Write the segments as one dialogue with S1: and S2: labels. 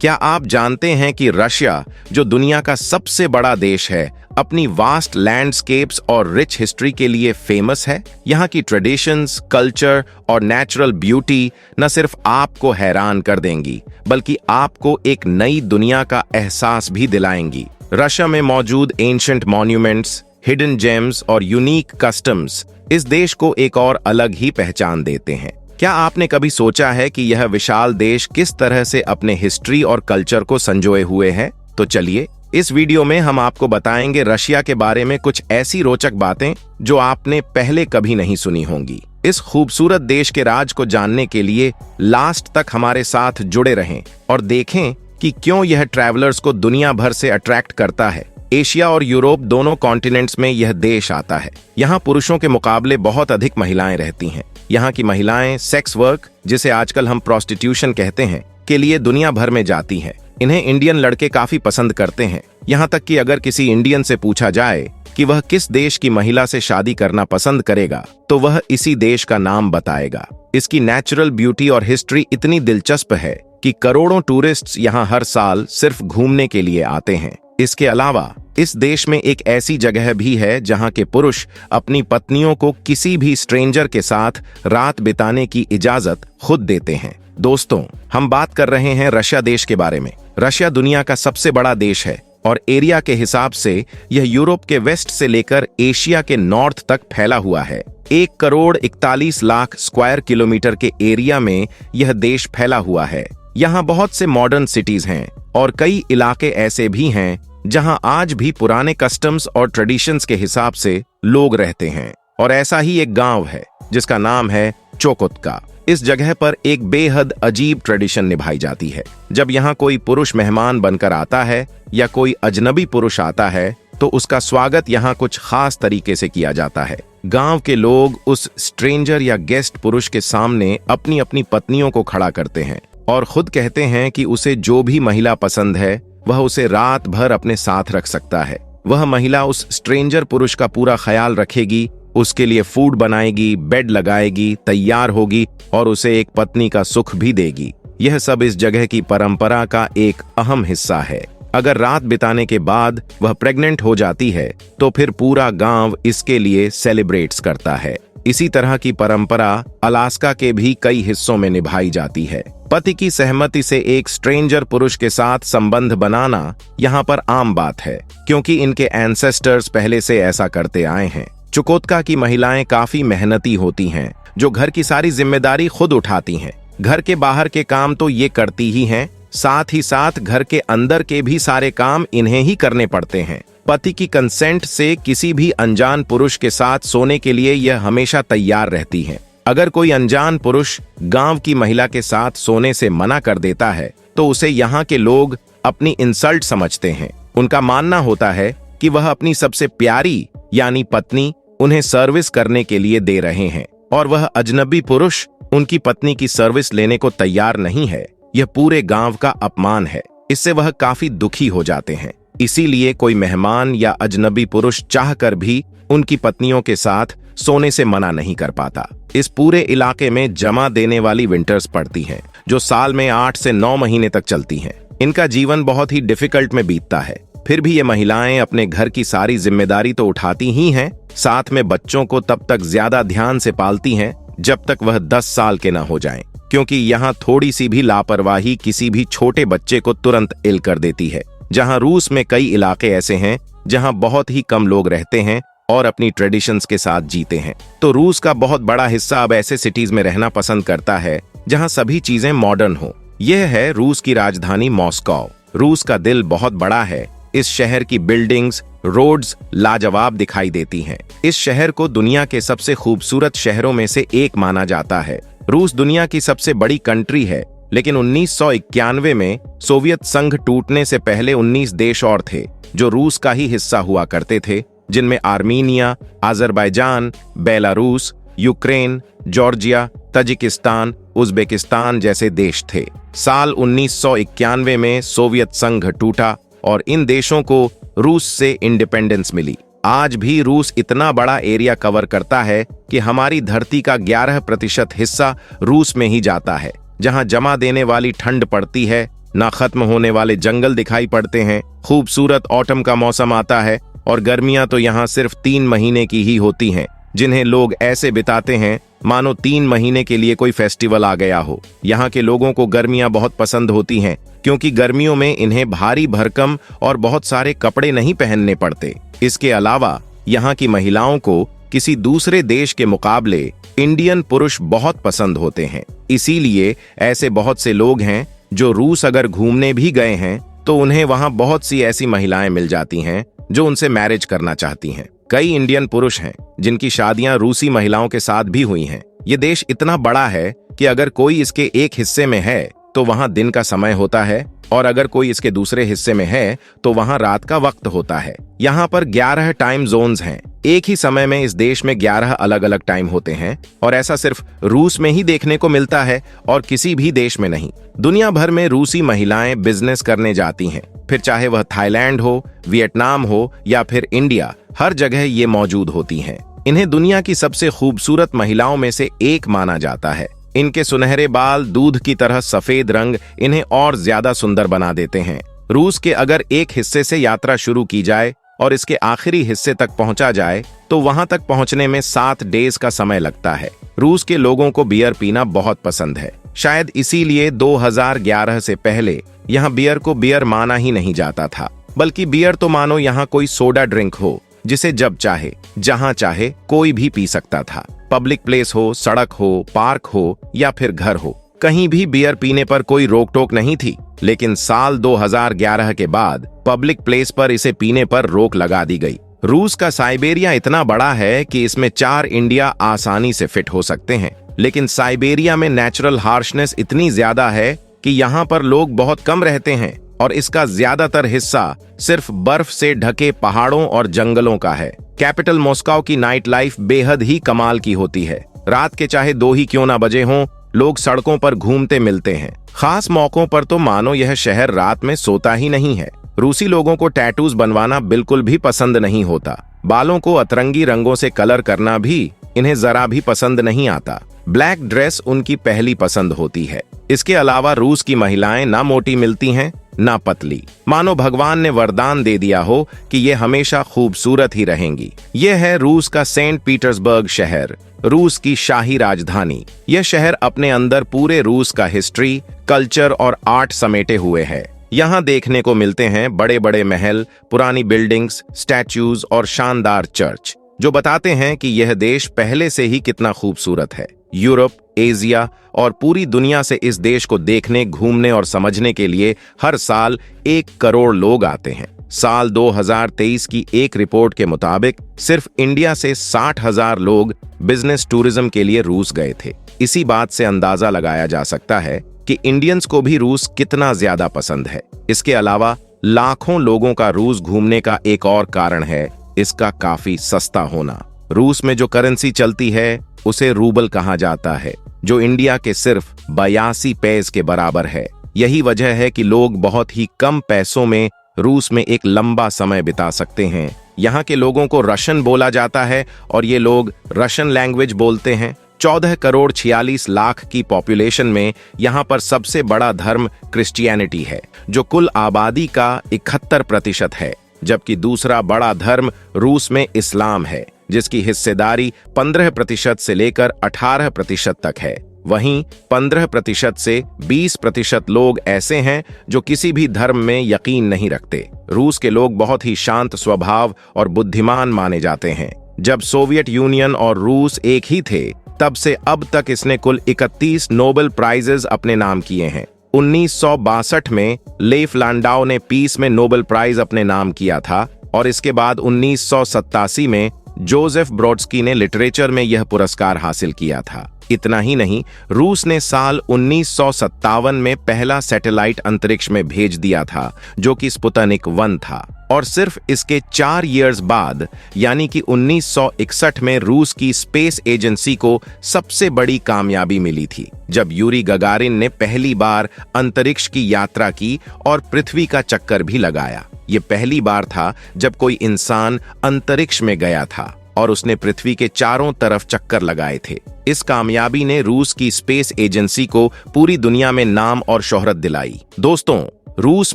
S1: क्या आप जानते हैं कि रशिया, जो दुनिया का सबसे बड़ा देश है, अपनी वास्ट लैंडस्केप्स और रिच हिस्ट्री के लिए फेमस है? यहाँ की ट्रेडिशंस, कल्चर और नेचुरल ब्यूटी न सिर्फ आपको हैरान कर देंगी, बल्कि आपको एक नई दुनिया का एहसास भी दिलाएंगी। रशिया में मौजूद एंशिएंट मॉन्यूमेंट्स, हिडन जेम्स और यूनिक कस्टम्स इस देश को एक और अलग ही पहचान देते हैं। क्या आपने कभी सोचा है कि यह विशाल देश किस तरह से अपने हिस्ट्री और कल्चर को संजोए हुए है? तो चलिए, इस वीडियो में हम आपको बताएंगे रशिया के बारे में कुछ ऐसी रोचक बातें जो आपने पहले कभी नहीं सुनी होंगी। इस खूबसूरत देश के राज को जानने के लिए लास्ट तक हमारे साथ जुड़े रहें और देखें कि क्यों यह ट्रैवलर्स को दुनिया भर से अट्रैक्ट करता है। एशिया और यूरोप दोनों कॉन्टिनेंट्स में यह देश आता है। यहाँ पुरुषों के मुकाबले बहुत अधिक महिलाएं रहती हैं। यहाँ की महिलाएं सेक्स वर्क, जिसे आजकल हम प्रोस्टिट्यूशन कहते हैं, के लिए दुनिया भर में जाती हैं। इन्हें इंडियन लड़के काफी पसंद करते हैं। यहाँ तक कि अगर किसी इंडियन से पूछा जाए कि वह किस देश की महिला से शादी करना पसंद करेगा, तो वह इसी देश का नाम बताएगा। इसकी नेचुरल ब्यूटी और हिस्ट्री इतनी दिलचस्प है कि करोड़ों टूरिस्ट्स यहाँ हर साल सिर्फ घूमने के लिए आते हैं। इसके अलावा इस देश में एक ऐसी जगह भी है जहां के पुरुष अपनी पत्नियों को किसी भी स्ट्रेंजर के साथ रात बिताने की इजाजत खुद देते हैं। दोस्तों, हम बात कर रहे हैं रशिया देश के बारे में। रशिया दुनिया का सबसे बड़ा देश है और एरिया के हिसाब से यह यूरोप के वेस्ट से लेकर एशिया के नॉर्थ तक फैला हुआ है। 1,41,00,000 स्क्वायर किलोमीटर के एरिया में यह देश फैला हुआ है। यहाँ बहुत से मॉडर्न सिटीज हैं और कई इलाके ऐसे भी हैं जहां आज भी पुराने कस्टम्स और ट्रेडिशंस के हिसाब से लोग रहते हैं। और ऐसा ही एक गांव है जिसका नाम है चोकोत्का। इस जगह पर एक बेहद अजीब ट्रेडिशन निभाई जाती है। जब यहाँ कोई पुरुष मेहमान बनकर आता है या कोई अजनबी पुरुष आता है, तो उसका स्वागत यहाँ कुछ खास तरीके से किया जाता है। गांव के लोग उस स्ट्रेंजर या गेस्ट पुरुष के सामने अपनी अपनी पत्नियों को खड़ा करते हैं और खुद कहते हैं कि उसे जो भी महिला पसंद है वह उसे रात भर अपने साथ रख सकता है। वह महिला उस स्ट्रेंजर पुरुष का पूरा ख्याल रखेगी, उसके लिए फूड बनाएगी, बेड लगाएगी, तैयार होगी और उसे एक पत्नी का सुख भी देगी। यह सब इस जगह की परंपरा का एक अहम हिस्सा है। अगर रात बिताने के बाद वह प्रेग्नेंट हो जाती है, तो फिर पूरा गांव इसके लिए सेलिब्रेट्स करता है। इसी तरह की परंपरा अलास्का के भी कई हिस्सों में निभाई जाती है। पति की सहमति से एक स्ट्रेंजर पुरुष के साथ संबंध बनाना यहाँ पर आम बात है, क्योंकि इनके एंसेस्टर्स पहले से ऐसा करते आए हैं। चुकोत्का की महिलाएं काफी मेहनती होती हैं, जो घर की सारी जिम्मेदारी खुद उठाती हैं। घर के बाहर के काम तो ये करती ही हैं, साथ ही साथ घर के अंदर के भी सारे काम इन्हें ही करने पड़ते हैं। पति की कंसेंट से किसी भी अनजान पुरुष के साथ सोने के लिए यह हमेशा तैयार रहती है। अगर कोई अनजान पुरुष गांव की महिला के साथ सोने से मना कर देता है, तो उसे यहाँ के लोग अपनी इंसल्ट समझते हैं। उनका मानना होता है कि वह अपनी सबसे प्यारी यानी पत्नी उन्हें सर्विस करने के लिए दे रहे हैं और वह अजनबी पुरुष उनकी पत्नी की सर्विस लेने को तैयार नहीं है। यह पूरे गांव का अपमान है। इससे वह काफी दुखी हो जाते हैं। इसीलिए कोई मेहमान या अजनबी पुरुष चाहकर भी उनकी पत्नियों के साथ सोने से मना नहीं कर पाता। इस पूरे इलाके में जमा देने वाली विंटर्स पड़ती हैं, जो साल में 8 से 9 महीने तक चलती हैं। इनका जीवन बहुत ही डिफिकल्ट में बीतता है। फिर भी ये महिलाएं अपने घर की सारी जिम्मेदारी तो उठाती ही हैं, साथ में बच्चों को तब तक ज्यादा ध्यान से पालती हैं जब तक वह 10 साल के न हो जाएं, क्योंकि यहाँ थोड़ी सी भी लापरवाही किसी भी छोटे बच्चे को तुरंत इल कर देती है। जहाँ रूस में कई इलाके ऐसे हैं जहाँ बहुत ही कम लोग रहते हैं और अपनी ट्रेडिशंस के साथ जीते हैं, तो रूस का बहुत बड़ा हिस्सा अब ऐसे सिटीज में रहना पसंद करता है जहां सभी चीजें मॉडर्न हो। यह है रूस की राजधानी मॉस्को। रूस का दिल बहुत बड़ा है। इस शहर की बिल्डिंग्स, रोड्स लाजवाब दिखाई देती हैं। इस शहर को दुनिया के सबसे खूबसूरत शहरों में से एक माना जाता है। रूस दुनिया की सबसे बड़ी कंट्री है, लेकिन 1991 में सोवियत संघ टूटने से पहले 19 देश और थे जो रूस का ही हिस्सा हुआ करते थे, जिनमें Armenia, Azerbaijan, Belarus, Ukraine, Georgia, Tajikistan, Uzbekistan जैसे देश थे। साल 1991 में सोवियत संघ टूटा और इन देशों को रूस से इंडिपेंडेंस मिली। आज भी रूस इतना बड़ा एरिया कवर करता है कि हमारी धरती का 11% हिस्सा रूस में ही जाता है। जहां जमा देने वाली ठंड पड़ती है, ना खत्म होने वाले जंगल दिखाई पड़ते हैं। खूबसूरत ऑटम का मौसम आता है और गर्मियां तो यहाँ सिर्फ 3 महीने की ही होती हैं, जिन्हें लोग ऐसे बिताते हैं मानो 3 महीने के लिए कोई फेस्टिवल आ गया हो। यहाँ के लोगों को गर्मियां बहुत पसंद होती हैं, क्योंकि गर्मियों में इन्हें भारी भरकम और बहुत सारे कपड़े नहीं पहनने पड़ते। इसके अलावा यहाँ की महिलाओं को किसी दूसरे देश के मुकाबले इंडियन पुरुष बहुत पसंद होते हैं। इसीलिए ऐसे बहुत से लोग हैं जो रूस अगर घूमने भी गए हैं तो उन्हें वहां बहुत सी ऐसी महिलाएं मिल जाती हैं जो उनसे मैरिज करना चाहती हैं। कई इंडियन पुरुष हैं जिनकी शादियां रूसी महिलाओं के साथ भी हुई हैं। ये देश इतना बड़ा है कि अगर कोई इसके एक हिस्से में है तो वहां दिन का समय होता है, और अगर कोई इसके दूसरे हिस्से में है तो वहां रात का वक्त होता है। यहाँ पर 11 टाइम जोन्स हैं। एक ही समय में इस देश में 11 अलग अलग टाइम होते हैं, और ऐसा सिर्फ रूस में ही देखने को मिलता है और किसी भी देश में नहीं। दुनिया भर में रूसी महिलाएं बिजनेस करने जाती हैं, फिर चाहे वह थाईलैंड हो, वियतनाम हो या फिर इंडिया, हर जगह ये मौजूद होती हैं। इन्हें दुनिया की सबसे खूबसूरत महिलाओं में से एक माना जाता है। इनके सुनहरे बाल, दूध की तरह सफेद रंग इन्हें और ज्यादा सुंदर बना देते हैं। रूस के अगर एक हिस्से से यात्रा शुरू की जाए और इसके आखिरी हिस्से तक पहुंचा जाए तो वहां तक पहुंचने में 7 डेज का समय लगता है। रूस के लोगों को बियर पीना बहुत पसंद है। शायद इसीलिए 2011 से पहले यहाँ बियर को बियर माना ही नहीं जाता था, बल्कि बियर तो मानो यहाँ कोई सोडा ड्रिंक हो जिसे जब चाहे जहां चाहे कोई भी पी सकता था। पब्लिक प्लेस हो, सड़क हो, पार्क हो या फिर घर हो, कहीं भी बियर पीने पर कोई रोक टोक नहीं थी। लेकिन साल 2011 के बाद पब्लिक प्लेस पर इसे पीने पर रोक लगा दी गई। रूस का साइबेरिया इतना बड़ा है कि इसमें 4 इंडिया आसानी से फिट हो सकते हैं, लेकिन साइबेरिया में नेचुरल हार्शनेस इतनी ज्यादा है कि यहाँ पर लोग बहुत कम रहते हैं और इसका ज्यादातर हिस्सा सिर्फ बर्फ से ढके पहाड़ों और जंगलों का है। कैपिटल मॉस्को की नाइट लाइफ बेहद ही कमाल की होती है। रात के चाहे 2 ही क्यों ना बजे हों, लोग सड़कों पर घूमते मिलते हैं। खास मौकों पर तो मानो यह शहर रात में सोता ही नहीं है। रूसी लोगों को टैटूज बनवाना बिल्कुल भी पसंद नहीं होता। बालों को अतरंगी रंगों से कलर करना भी इन्हें जरा भी पसंद नहीं आता। ब्लैक ड्रेस उनकी पहली पसंद होती है। इसके अलावा रूस की महिलाएं ना मोटी मिलती हैं ना पतली, मानो भगवान ने वरदान दे दिया हो कि ये हमेशा खूबसूरत ही रहेंगी। यह है रूस का सेंट पीटर्सबर्ग शहर, रूस की शाही राजधानी। यह शहर अपने अंदर पूरे रूस का हिस्ट्री, कल्चर और आर्ट समेटे हुए है। यहाँ देखने को मिलते हैं बड़े बड़े महल, पुरानी बिल्डिंग्स, स्टैच्यूज और शानदार चर्च, जो बताते हैं कि यह देश पहले से ही कितना खूबसूरत है। यूरोप, एशिया और पूरी दुनिया से इस देश को देखने, घूमने और समझने के लिए हर साल 1 करोड़ लोग आते हैं। साल 2023 की एक रिपोर्ट के मुताबिक सिर्फ इंडिया से 60,000 लोग बिजनेस टूरिज्म के लिए रूस गए थे। इसी बात से अंदाजा लगाया जा सकता है कि इंडियंस को भी रूस कितना ज्यादा पसंद है। इसके अलावा लाखों लोगों का रूस घूमने का एक और कारण है इसका काफी सस्ता होना। रूस में जो करेंसी चलती है उसे रूबल कहा जाता है, जो इंडिया के सिर्फ 82 पैसे के बराबर है। यही वजह है कि लोग बहुत ही कम पैसों में रूस में एक लंबा समय बिता सकते हैं। यहाँ के लोगों को रशियन बोला जाता है और ये लोग रशियन लैंग्वेज बोलते हैं। 14 करोड़ 46 लाख की पॉपुलेशन में यहाँ पर सबसे बड़ा धर्म क्रिश्चियनिटी है, जो कुल आबादी का 71% है, जबकि दूसरा बड़ा धर्म रूस में इस्लाम है, जिसकी हिस्सेदारी 15% से लेकर 18% तक है। वहीं 15% से 20% लोग ऐसे हैं जो किसी भी धर्म में यकीन नहीं रखते। रूस के लोग बहुत ही शांत स्वभाव और बुद्धिमान माने जाते हैं। जब सोवियत यूनियन और रूस एक ही थे, तब से अब तक इसने कुल 31 नोबेल प्राइजेस अपने नाम किए हैं। 1962 में लेफ लांडाउ ने पीस में नोबेल प्राइज अपने नाम किया था और इसके बाद 1987 में जोसेफ ब्रोड्स्की ने लिटरेचर में यह पुरस्कार हासिल किया था। इतना ही नहीं, रूस ने साल 1957 में पहला सैटेलाइट अंतरिक्ष में भेज दिया था, जो कि स्पुतनिक 1 था। और सिर्फ इसके 4 इयर्स बाद यानी कि 1961 में रूस की स्पेस एजेंसी को सबसे बड़ी कामयाबी मिली थी, जब यूरी गगारिन ने पहली बार अंतरिक्ष की यात्रा की और पृथ्वी का चक्कर भी लगाया। ये पहली बार था जब कोई इंसान अंतरिक्ष में गया था। और उसने पृथ्वी के चारों तरफ चक्कर लगाए थे। इस कामयाबी ने रूस की स्पेस एजेंसी को पूरी दुनिया में नाम और शोहरत दिलाई। दोस्तों, रूस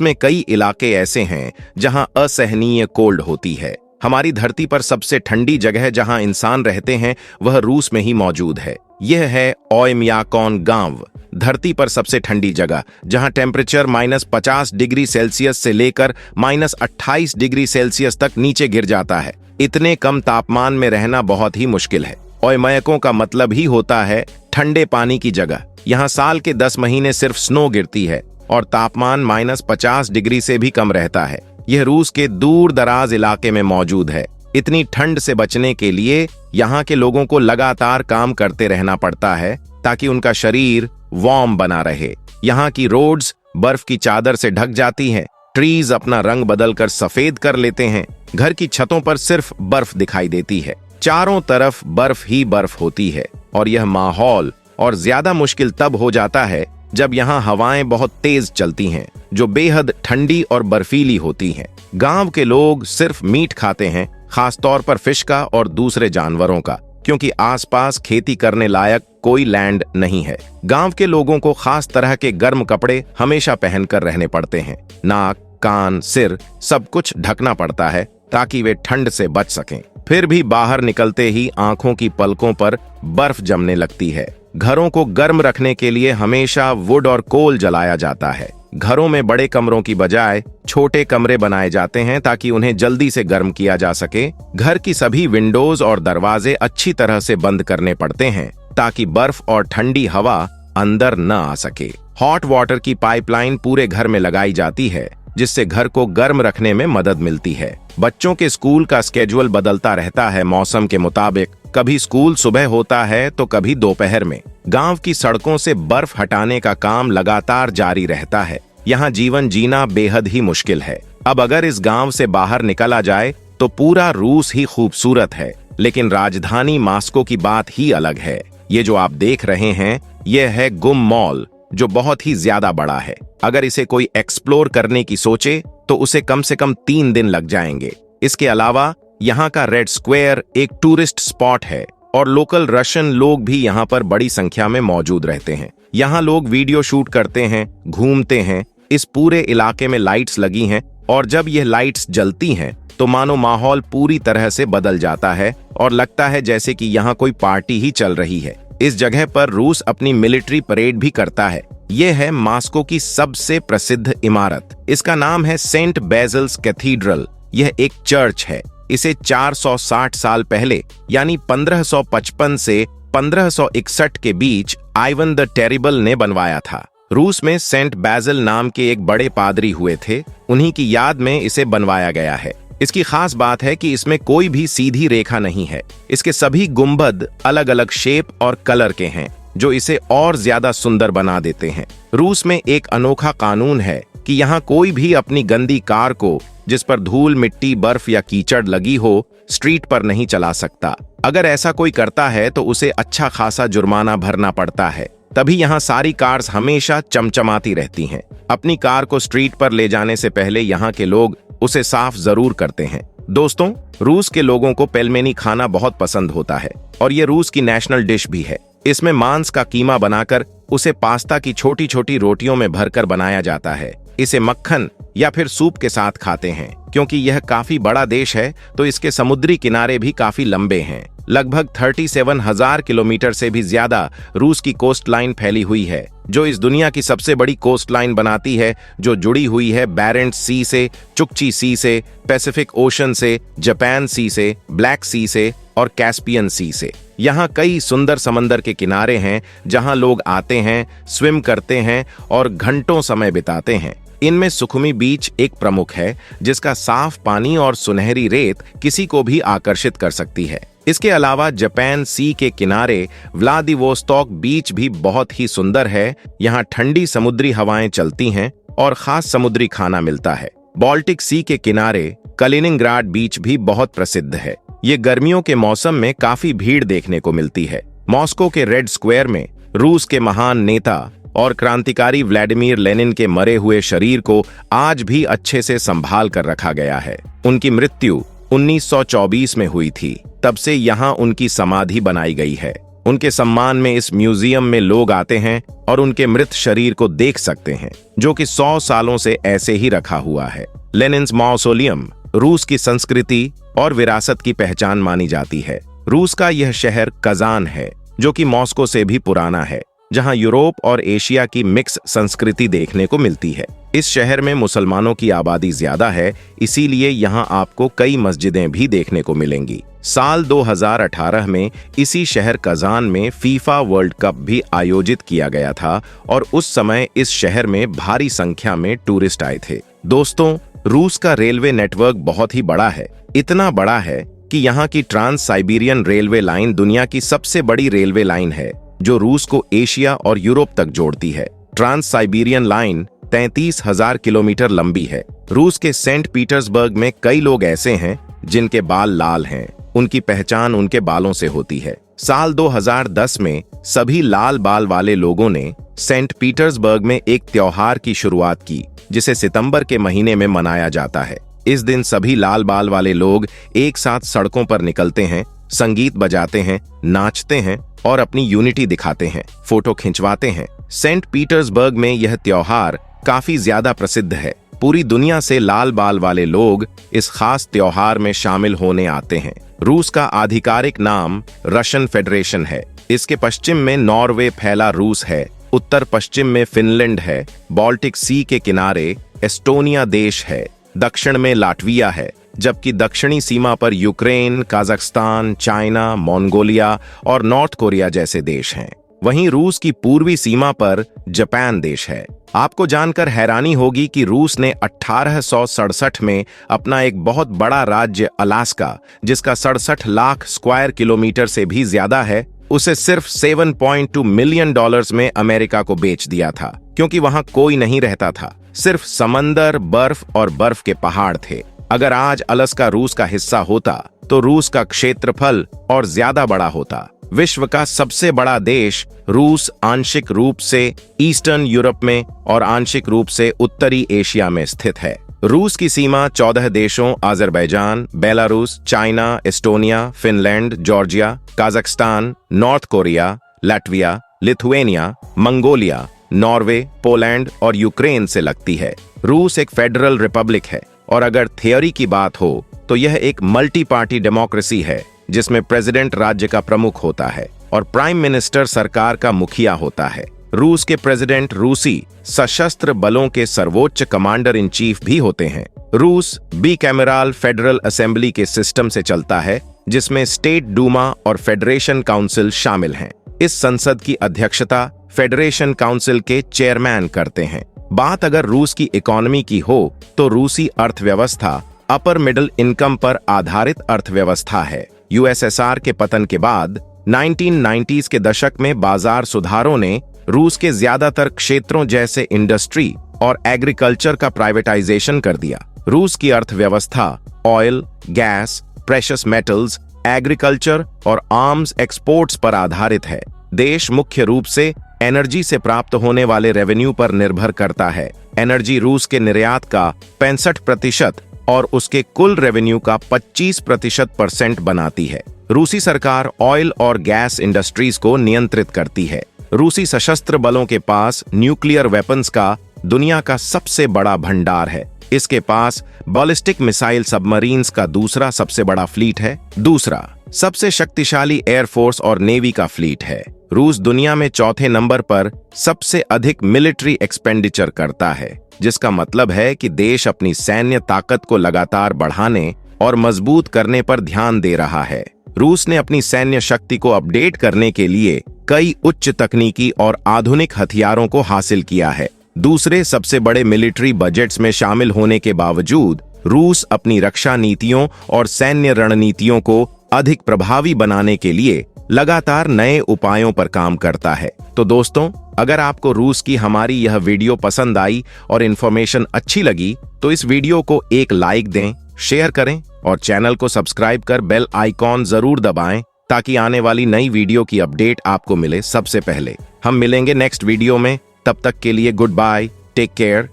S1: में कई इलाके ऐसे हैं जहां असहनीय कोल्ड होती है। हमारी धरती पर सबसे ठंडी जगह जहां इंसान रहते हैं वह रूस में ही मौजूद है। यह है ओयम्याकोन गांव, धरती पर सबसे ठंडी जगह जहां टेम्परेचर -50 डिग्री सेल्सियस से लेकर -28 डिग्री सेल्सियस तक नीचे गिर जाता है। इतने कम तापमान में रहना बहुत ही मुश्किल है। ओयम्याकोन का मतलब ही होता है ठंडे पानी की जगह। यहाँ साल के 10 महीने सिर्फ स्नो गिरती है और तापमान -50 डिग्री से भी कम रहता है। यह रूस के दूर दराज इलाके में मौजूद है। इतनी ठंड से बचने के लिए यहाँ के लोगों को लगातार काम करते रहना पड़ता है ताकि उनका शरीर वार्म बना रहे। यहाँ की रोड्स बर्फ की चादर से ढक जाती हैं। ट्रीज अपना रंग बदलकर सफेद कर लेते हैं। घर की छतों पर सिर्फ बर्फ दिखाई देती है। चारों तरफ बर्फ ही बर्फ होती है और यह माहौल और ज्यादा मुश्किल तब हो जाता है जब यहाँ हवाएं बहुत तेज चलती हैं, जो बेहद ठंडी और बर्फीली होती हैं। गांव के लोग सिर्फ मीट खाते हैं, खासतौर पर फिश का और दूसरे जानवरों का, क्योंकि आसपास खेती करने लायक कोई लैंड नहीं है। गांव के लोगों को खास तरह के गर्म कपड़े हमेशा पहनकर रहने पड़ते हैं। नाक, कान, सिर सब कुछ ढकना पड़ता है ताकि वे ठंड से बच सकें। फिर भी बाहर निकलते ही आंखों की पलकों पर बर्फ जमने लगती है। घरों को गर्म रखने के लिए हमेशा वुड और कोल जलाया जाता है। घरों में बड़े कमरों की बजाय छोटे कमरे बनाए जाते हैं ताकि उन्हें जल्दी से गर्म किया जा सके। घर की सभी विंडोज और दरवाजे अच्छी तरह से बंद करने पड़ते हैं ताकि बर्फ और ठंडी हवा अंदर न आ सके। हॉट वाटर की पाइपलाइन पूरे घर में लगाई जाती है जिससे घर को गर्म रखने में मदद मिलती है। बच्चों के स्कूल का स्केड्यूल बदलता रहता है मौसम के मुताबिक। कभी स्कूल सुबह होता है तो कभी दोपहर में। गांव की सड़कों से बर्फ हटाने का काम लगातार जारी रहता है। यहाँ जीवन जीना बेहद ही मुश्किल है। अब अगर इस गांव से बाहर निकला जाए तो पूरा रूस ही खूबसूरत है, लेकिन राजधानी मॉस्को की बात ही अलग है। ये जो आप देख रहे हैं यह है गुम मॉल, जो बहुत ही ज्यादा बड़ा है। अगर इसे कोई एक्सप्लोर करने की सोचे तो उसे कम से कम 3 दिन लग जाएंगे। इसके अलावा यहाँ का रेड स्क्वायर एक टूरिस्ट स्पॉट है और लोकल रशियन लोग भी यहाँ पर बड़ी संख्या में मौजूद रहते हैं। यहाँ लोग वीडियो शूट करते हैं, घूमते हैं। इस पूरे इलाके में लाइट्स लगी हैं और जब यह लाइट्स जलती हैं तो मानो माहौल पूरी तरह से बदल जाता है और लगता है जैसे कि यहाँ कोई पार्टी ही चल रही है। इस जगह पर रूस अपनी मिलिट्री परेड भी करता है। यह है मॉस्को की सबसे प्रसिद्ध इमारत। इसका नाम है सेंट बेसिल्स कैथीड्रल। यह एक चर्च है। इसे 460 साल पहले यानी 1555 से 1561 के बीच आइवन द टेरिबल ने बनवाया था। रूस में सेंट बेसिल नाम के एक बड़े पादरी हुए थे, उन्हीं की याद में इसे बनवाया गया है। इसकी खास बात है कि इसमें कोई भी सीधी रेखा नहीं है। इसके सभी गुंबद अलग अलग शेप और कलर के हैं जो इसे और ज्यादा सुंदर बना देते हैं। रूस में एक अनोखा कानून है कि यहाँ कोई भी अपनी गंदी कार को, जिस पर धूल, मिट्टी, बर्फ या कीचड़ लगी हो, स्ट्रीट पर नहीं चला सकता। अगर ऐसा कोई करता है तो उसे अच्छा खासा जुर्माना भरना पड़ता है। तभी यहाँ सारी कार्स हमेशा चमचमाती रहती हैं। अपनी कार को स्ट्रीट पर ले जाने से पहले यहाँ के लोग उसे साफ जरूर करते हैं। दोस्तों, रूस के लोगों को पेलमेनी खाना बहुत पसंद होता है और ये रूस की नेशनल डिश भी है। इसमें मांस का कीमा बनाकर उसे पास्ता की छोटी छोटी रोटियों में भरकर बनाया जाता है। इसे मक्खन या फिर सूप के साथ खाते हैं। क्योंकि यह काफी बड़ा देश है तो इसके समुद्री किनारे भी काफी लंबे हैं। लगभग 37,000 किलोमीटर से भी ज्यादा रूस की कोस्ट लाइन फैली हुई है, जो इस दुनिया की सबसे बड़ी कोस्ट लाइन बनाती है, जो जुड़ी हुई है बैरेंट्स सी से, चुक्ची सी से, पैसिफिक ओशन से, जापान सी से, ब्लैक सी से और कैस्पियन सी से। यहाँ कई सुंदर समंदर के किनारे हैं जहाँ लोग आते हैं, स्विम करते हैं और घंटों समय बिताते हैं। इनमें सुखुमी बीच एक प्रमुख है, जिसका साफ पानी और सुनहरी रेत किसी को भी आकर्षित कर सकती है। इसके अलावा जापान सी के किनारे व्लादिवोस्तोक बीच भी बहुत ही सुंदर है। यहाँ ठंडी समुद्री हवाएं चलती हैं और खास समुद्री खाना मिलता है। बाल्टिक सी के किनारे कलिनिंग्राड बीच भी बहुत प्रसिद्ध है। ये गर्मियों के मौसम में काफी भीड़ देखने को मिलती है। मॉस्को के रेड स्क्वायर में रूस के महान नेता और क्रांतिकारी व्लादिमीर लेनिन के मरे हुए शरीर को आज भी अच्छे से संभाल कर रखा गया है। उनकी मृत्यु 1924 में हुई थी। तब से यहाँ उनकी समाधि बनाई गई है। उनके सम्मान में इस म्यूजियम में लोग आते हैं और उनके मृत शरीर को देख सकते हैं, जो कि 100 सालों से ऐसे ही रखा हुआ है। लेनिन्स मौसोलियम रूस की संस्कृति और विरासत की पहचान मानी जाती है। रूस का यह शहर कजान है, जो कि मॉस्को से भी पुराना है, जहां यूरोप और एशिया की मिक्स संस्कृति देखने को मिलती है। इस शहर में मुसलमानों की आबादी ज्यादा है, इसीलिए यहां आपको कई मस्जिदें भी देखने को मिलेंगी। साल 2018 में इसी शहर कजान में फीफा वर्ल्ड कप भी आयोजित किया गया था और उस समय इस शहर में भारी संख्या में टूरिस्ट आए थे। दोस्तों, रूस का रेलवे नेटवर्क बहुत ही बड़ा है। इतना बड़ा है कि यहाँ की ट्रांस साइबेरियन रेलवे लाइन दुनिया की सबसे बड़ी रेलवे लाइन है, जो रूस को एशिया और यूरोप तक जोड़ती है। ट्रांस साइबेरियन लाइन 33,000 किलोमीटर लंबी है। रूस के सेंट पीटर्सबर्ग में कई लोग ऐसे हैं जिनके बाल लाल हैं। उनकी पहचान उनके बालों से होती है। साल 2010 में सभी लाल बाल वाले लोगों ने सेंट पीटर्सबर्ग में एक त्योहार की शुरुआत की, जिसे सितंबर के महीने में मनाया जाता है। इस दिन सभी लाल बाल वाले लोग एक साथ सड़कों पर निकलते हैं, संगीत बजाते हैं, नाचते हैं और अपनी यूनिटी दिखाते हैं, फोटो खिंचवाते हैं। सेंट पीटर्सबर्ग में यह त्योहार काफी ज्यादा प्रसिद्ध है। पूरी दुनिया से लाल बाल वाले लोग इस खास त्योहार में शामिल होने आते हैं। रूस का आधिकारिक नाम रशियन फेडरेशन है। इसके पश्चिम में नॉर्वे फैला रूस है, उत्तर पश्चिम में फिनलैंड है, बाल्टिक सी के किनारे एस्टोनिया देश है, दक्षिण में लाटविया है, जबकि दक्षिणी सीमा पर यूक्रेन, काजाख्स्तान, चाइना, मंगोलिया और नॉर्थ कोरिया जैसे देश हैं। वहीं रूस की पूर्वी सीमा पर जापान देश है। आपको जानकर हैरानी होगी कि रूस ने 1867 में अपना एक बहुत बड़ा राज्य अलास्का, जिसका 67 लाख स्क्वायर किलोमीटर से भी ज्यादा है, उसे सिर्फ $7.2 मिलियन में अमेरिका को बेच दिया था, क्योंकि वहां कोई नहीं रहता था। सिर्फ समंदर, बर्फ और बर्फ के पहाड़ थे। अगर आज अलास्का रूस का हिस्सा होता तो रूस का क्षेत्रफल और ज्यादा बड़ा होता। विश्व का सबसे बड़ा देश रूस आंशिक रूप से ईस्टर्न यूरोप में और आंशिक रूप से उत्तरी एशिया में स्थित है। रूस की सीमा 14 देशों Azerbaijan, Belarus, China, Estonia, Finland, Georgia, Kazakhstan, North Korea, Latvia, Lithuania, Mongolia, Norway, Poland और यूक्रेन से लगती है। रूस एक फेडरल रिपब्लिक है और अगर थियोरी की बात हो तो यह एक मल्टी पार्टी डेमोक्रेसी है, जिसमें प्रेसिडेंट राज्य का प्रमुख होता है और प्राइम मिनिस्टर सरकार का मुखिया होता है। रूस के प्रेसिडेंट रूसी सशस्त्र बलों के सर्वोच्च कमांडर इन चीफ भी होते हैं। रूस बिकैमेरल फेडरल असेंबली के सिस्टम से चलता है, जिसमें स्टेट डूमा और फेडरेशन काउंसिल शामिल हैं। इस संसद की अध्यक्षता फेडरेशन काउंसिल के चेयरमैन करते हैं। बात अगर रूस की इकोनॉमी की हो तो रूसी अर्थव्यवस्था अपर मिडिल इनकम पर आधारित अर्थव्यवस्था है। यूएसएसआर के पतन के बाद 1990s के दशक में बाजार सुधारों ने रूस के ज्यादातर क्षेत्रों जैसे इंडस्ट्री और एग्रीकल्चर का प्राइवेटाइजेशन कर दिया। रूस की अर्थव्यवस्था oil, gas, precious metals, agriculture और आर्म्स एक्सपोर्ट्स पर आधारित है। देश मुख्य रूप से एनर्जी से प्राप्त होने वाले रेवेन्यू पर निर्भर करता है। एनर्जी रूस के निर्यात का 65% और उसके कुल रेवेन्यू का 25% बनाती है। रूसी सरकार ऑयल और गैस इंडस्ट्रीज को नियंत्रित करती है। रूसी सशस्त्र बलों के पास न्यूक्लियर वेपन्स का दुनिया का सबसे बड़ा भंडार है। इसके पास बैलिस्टिक मिसाइल सबमरीन्स का दूसरा सबसे बड़ा फ्लीट है। दूसरा सबसे शक्तिशाली एयरफोर्स और नेवी का फ्लीट है। रूस दुनिया में चौथे नंबर पर सबसे अधिक मिलिट्री एक्सपेंडिचर करता है, जिसका मतलब है कि देश अपनी सैन्य ताकत को लगातार बढ़ाने और मजबूत करने पर ध्यान दे रहा है। रूस ने अपनी सैन्य शक्ति को अपडेट करने के लिए कई उच्च तकनीकी और आधुनिक हथियारों को हासिल किया है। दूसरे सबसे बड़े मिलिट्री बजट्स में शामिल होने के बावजूद रूस अपनी रक्षा नीतियों और सैन्य रणनीतियों को अधिक प्रभावी बनाने के लिए लगातार नए उपायों पर काम करता है। तो दोस्तों, अगर आपको रूस की हमारी यह वीडियो पसंद आई और इन्फॉर्मेशन अच्छी लगी तो इस वीडियो को एक लाइक दें, शेयर करें और चैनल को सब्सक्राइब कर बेल आइकॉन जरूर दबाएं, ताकि आने वाली नई वीडियो की अपडेट आपको मिले सबसे पहले। हम मिलेंगे नेक्स्ट वीडियो में, तब तक के लिए गुड बाय, टेक केयर।